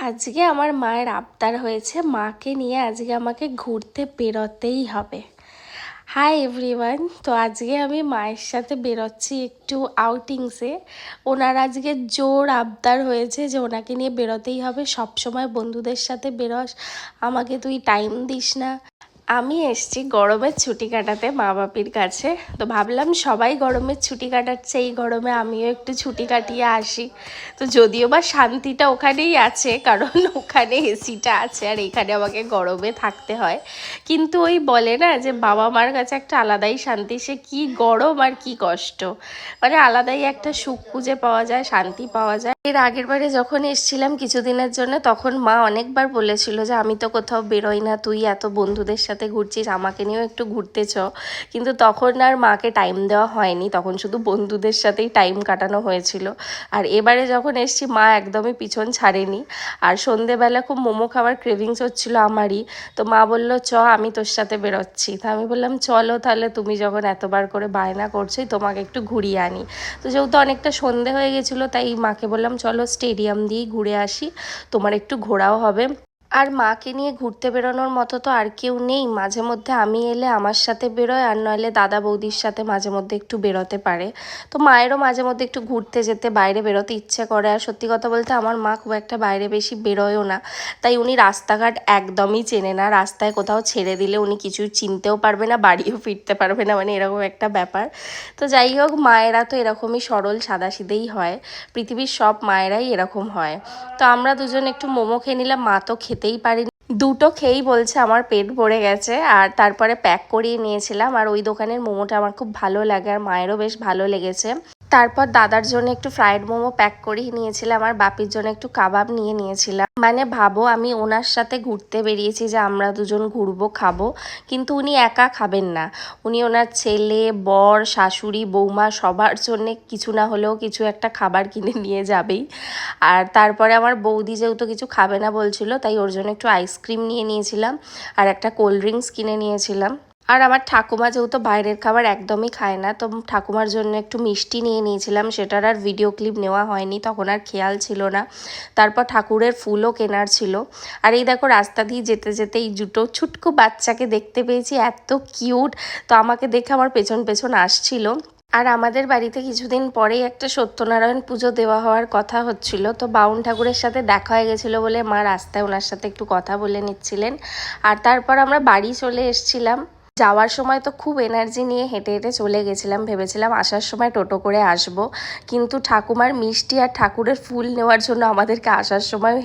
আজকে আমার মায়ের আবদার হয়েছে, মাকে নিয়ে আজকে আমাকে ঘুরতে বেরোতেই হবে। হাই এভরিওয়ান, তো আজকে আমি মায়ের সাথে বেরোচ্ছি একটু আউটিংসে। ওনার আজকে জোর আবদার হয়েছে যে ওনাকে নিয়ে বেরোতেই হবে, সব সময় বন্ধুদের সাথে বেরোস, আমাকে তুই টাইম দিস না। আমি এসছি গরমের ছুটি কাটাতে মা বাপির কাছে। তো ভাবলাম সবাই গরমের ছুটি কাটাচ্ছে, এই গরমে আমিও একটু ছুটি কাটিয়ে আসি। তো যদিও বা শান্তিটা ওখানেই আছে, কারণ ওখানে এসিটা আছে আর এখানে আমাকে গরমে থাকতে হয়। কিন্তু ওই বলে না যে বাবা মার কাছে একটা আলাদাই শান্তি, সে কি গরম আর কি কষ্ট, মানে আলাদাই একটা সুখ খুঁজে পাওয়া যায়, শান্তি পাওয়া যায়। এর আগের বারে যখন এসেছিলাম কিছুদিনের জন্য, তখন মা অনেকবার বলেছিল যে আমি তো কোথাও বেরোই না, তুই এত বন্ধুদের সাথে ঘুরছিস, আমাকে নিয়েও একটু ঘুরতে চ। কিন্তু তখন আর মাকে টাইম দেওয়া হয়নি, তখন শুধু বন্ধুদের সাথেই টাইম কাটানো হয়েছিল। আর এবারে যখন এসছি মা একদমই পিছন ছাড়েনি। আর সন্ধেবেলা খুব মোমো খাওয়ার ক্রেভিংস হচ্ছিল আমারই। তো মা বলল চ, আমি তোর সাথে বেরোচ্ছি। তো আমি বললাম চলো তাহলে, তুমি যখন এতবার করে বায়না করছোই তোমাকে একটু ঘুরিয়ে আনি। তো যেহেতু অনেকটা সন্ধে হয়ে গেছিলো, তাই মাকে বললাম চলো স্টেডিয়াম দিয়েই ঘুরে আসি, তোমার একটু ঘোরাও হবে। আর মাকে নিয়ে ঘুরতে বেরোনোর মতো তো আর কেউ নেই। মাঝে মধ্যে আমি এলে আমার সাথে বেরোয়, আর নইলে দাদা বৌদির সাথে মাঝে মধ্যে একটু বেরোতে পারে। তো মায়েরও মাঝে মধ্যে একটু ঘুরতে যেতে, বাইরে বেরোতে ইচ্ছে করে। আর সত্যি কথা বলতে আমার মা খুব একটা বাইরে বেশি বেরোয়ও না, তাই উনি রাস্তাঘাট একদমই চেনে না। রাস্তায় কোথাও ছেড়ে দিলে উনি কিছু চিনতেও পারবে না, বাড়িও ফিরতে পারবে না, মানে এরকম একটা ব্যাপার। তো যাই হোক, মায়েরা তো এরকমই সরল সাদাসিধেই হয়, পৃথিবীর সব মায়েরাই এরকম হয়। তো আমরা দুজন একটু মোমো খেয়ে নিলাম, মা তো খেতেই পারিনি, দুটো খেয়েই বলছে আমার পেট ভরে গেছে। আর তারপরে প্যাক করিয়ে নিয়েছিলাম। আর ওই দোকানের মোমোটা আমার খুব ভালো লাগে, আর মায়েরও বেশ ভালো লেগেছে। তারপর দাদার জন্য একটু ফ্রাইড মোমো প্যাক করিয়ে নিয়েছিলাম, আর বাপির জন্য একটু কাবাব নিয়ে নিয়েছিলাম। মানে ভাবো, আমি ওনার সাথে ঘুরতে বেরিয়েছি যে আমরা দুজন ঘুরবো খাবো, কিন্তু উনি একা খাবেন না। উনি ওনার ছেলে, বর, শাশুড়ি, বৌমা সবার জন্যে কিছু না হলেও কিছু একটা খাবার কিনে নিয়ে যাবেই। আর তারপরে আমার বৌদি যেহেতু কিছু খাবে না বলছিল, তাই ওর জন্য একটু আইসক্রিম নিয়ে নিয়েছিলাম, আর একটা কোল্ড ড্রিঙ্কস কিনে নিয়েছিলাম। আর আমার ঠাকুমা যেহেতু বাইরের খাবার একদমই খায় না, তো ঠাকুমার জন্য একটু মিষ্টি নিয়ে নিয়েছিলাম। সেটার আর ভিডিও ক্লিপ নেওয়া হয়নি, তখন আর খেয়াল ছিল না। তারপর ঠাকুরের ফুলও কেনার ছিল। আর এই দেখো, রাস্তা দিয়ে যেতে যেতে এই দুটো ছুটকু বাচ্চাকে দেখতে পেয়েছি, এত কিউট। তো আমাকে দেখে আমার পেছন পেছন আসছিল। আর আমাদের বাড়িতে কিছুদিন পরেই একটা সত্যনারায়ণ পুজো দেওয়া হওয়ার কথা হচ্ছিল। তো বাউন ঠাকুরের সাথে দেখা হয়ে গেছিলো বলে মা রাস্তায় ওনার সাথে একটু কথা বলে নিচ্ছিলেন। আর তারপর আমরা বাড়ি চলে এসেছিলাম। যাওয়ার সময় তো খুব এনার্জি নিয়ে হেঁটে হেঁটে চলে গেছিলাম, ভেবেছিলাম আসার সময় টোটো করে আসব, কিন্তু ঠাকুমার মিষ্টি আর ঠাকুরের ফুল নেওয়ার জন্য আমাদেরকে আসার সময়